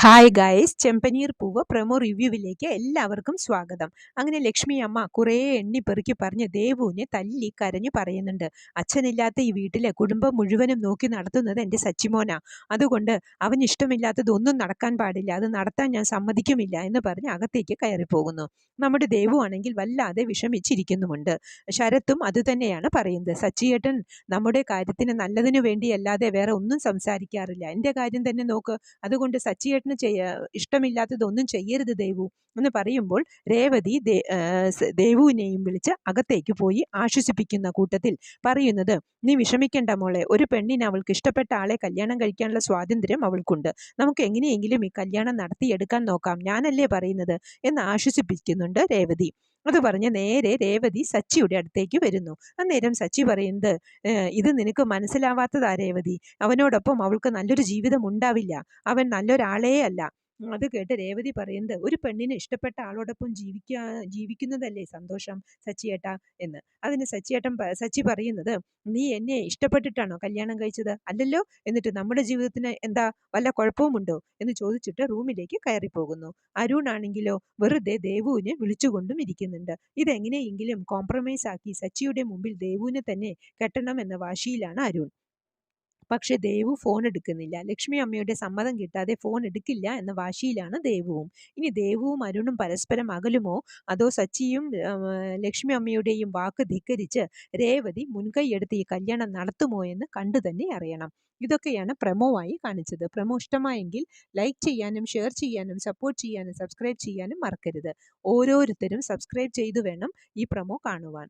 Hi guys, ചെമ്പനീർ പൂവ് promo റിവ്യൂവിലേക്ക് എല്ലാവർക്കും സ്വാഗതം. അങ്ങനെ ലക്ഷ്മി അമ്മ കുറേ എണ്ണിപ്പെറുക്കി പറഞ്ഞ് ദേവുവിനെ തല്ലി കരഞ്ഞു പറയുന്നുണ്ട്. അച്ഛനില്ലാത്ത ഈ വീട്ടിലെ കുടുംബം മുഴുവനും നോക്കി നടത്തുന്നത് എൻ്റെ സച്ചിമോനാ. അതുകൊണ്ട് അവന് ഇഷ്ടമില്ലാത്തതൊന്നും നടക്കാൻ പാടില്ല, അത് നടത്താൻ ഞാൻ സമ്മതിക്കുമില്ല എന്ന് പറഞ്ഞ് അകത്തേക്ക് കയറിപ്പോകുന്നു. നമ്മുടെ ദേവു ആണെങ്കിൽ വല്ലാതെ വിഷമിച്ചിരിക്കുന്നുമുണ്ട്. ശരത്തും അതുതന്നെയാണ് പറയുന്നത്. സച്ചിയേട്ടൻ നമ്മുടെ കാര്യത്തിന് നല്ലതിനു വേണ്ടിയല്ലാതെ വേറെ ഒന്നും സംസാരിക്കാറില്ല. എൻ്റെ കാര്യം തന്നെ നോക്ക്, അതുകൊണ്ട് സച്ചിയേട്ടന് ഇഷ്ടമില്ലാത്തതൊന്നും ചെയ്യരുത് ദേവു എന്ന് പറയുമ്പോൾ രേവതി ദേവുവിനെയും വിളിച്ച് അകത്തേക്ക് പോയി ആശ്വസിപ്പിക്കുന്ന കൂട്ടത്തിൽ പറയുന്നത്, നീ വിഷമിക്കണ്ട മോളെ, ഒരു പെണ്ണിന് അവൾക്ക് ഇഷ്ടപ്പെട്ട ആളെ കല്യാണം കഴിക്കാനുള്ള സ്വാതന്ത്ര്യം അവൾക്കുണ്ട്. നമുക്ക് എങ്ങനെയെങ്കിലും ഈ കല്യാണം നടത്തിയെടുക്കാൻ നോക്കാം, ഞാനല്ലേ പറയുന്നത് എന്ന് ആശ്വസിപ്പിക്കുന്നുണ്ട് രേവതി. അത് പറഞ്ഞ് നേരെ രേവതി സച്ചിയുടെ അടുത്തേക്ക് വരുന്നു. അന്നേരം സച്ചി പറയുന്നത്, ഇത് നിനക്ക് മനസ്സിലാവാത്തതാ രേവതി, അവനോടൊപ്പം അവൾക്ക് നല്ലൊരു ജീവിതം ഉണ്ടാവില്ല, അവൻ നല്ലൊരാളേ അല്ല. അത് കേട്ട് രേവതി പറയുന്നത്, ഒരു പെണ്ണിന് ഇഷ്ടപ്പെട്ട ആളോടൊപ്പം ജീവിക്കുന്നതല്ലേ സന്തോഷം സച്ചിയേട്ടാ എന്ന്. അതിന് സച്ചി പറയുന്നത്, നീ എന്നെ ഇഷ്ടപ്പെട്ടിട്ടാണോ കല്യാണം കഴിച്ചത്? അല്ലല്ലോ, എന്നിട്ട് നമ്മുടെ ജീവിതത്തിന് എന്താ വല്ല കുഴപ്പവുമുണ്ടോ എന്ന് ചോദിച്ചിട്ട് റൂമിലേക്ക് കയറിപ്പോകുന്നു. അരുൺ ആണെങ്കിലോ വെറുതെ ദേവുവിനെ വിളിച്ചുകൊണ്ടും ഇരിക്കുന്നുണ്ട്. ഇതെങ്ങനെയെങ്കിലും കോംപ്രമൈസ് ആക്കി സച്ചിയുടെ മുമ്പിൽ ദേവുവിനെ തന്നെ കെട്ടണം എന്ന വാശിയിലാണ് അരുൺ. പക്ഷെ ദേവു ഫോൺ എടുക്കുന്നില്ല. ലക്ഷ്മി അമ്മയുടെ സമ്മതം കിട്ടാതെ ഫോൺ എടുക്കില്ല എന്ന വാശിയിലാണ് ദേവുവും. ഇനി ദേവുവും അരുണും പരസ്പരം അകലുമോ, അതോ സച്ചിയും ലക്ഷ്മി അമ്മയുടെയും വാക്ക് ധിക്കരിച്ച് രേവതി മുൻകൈയെടുത്ത് ഈ കല്യാണം നടത്തുമോ എന്ന് കണ്ടു തന്നെ അറിയണം. ഇതൊക്കെയാണ് പ്രമോ ആയി കാണിച്ചത്. പ്രമോ ഇഷ്ടമായെങ്കിൽ ലൈക്ക് ചെയ്യാനും ഷെയർ ചെയ്യാനും സപ്പോർട്ട് ചെയ്യാനും സബ്സ്ക്രൈബ് ചെയ്യാനും മറക്കരുത്. ഓരോരുത്തരും സബ്സ്ക്രൈബ് ചെയ്തു വേണം ഈ പ്രമോ കാണുവാൻ.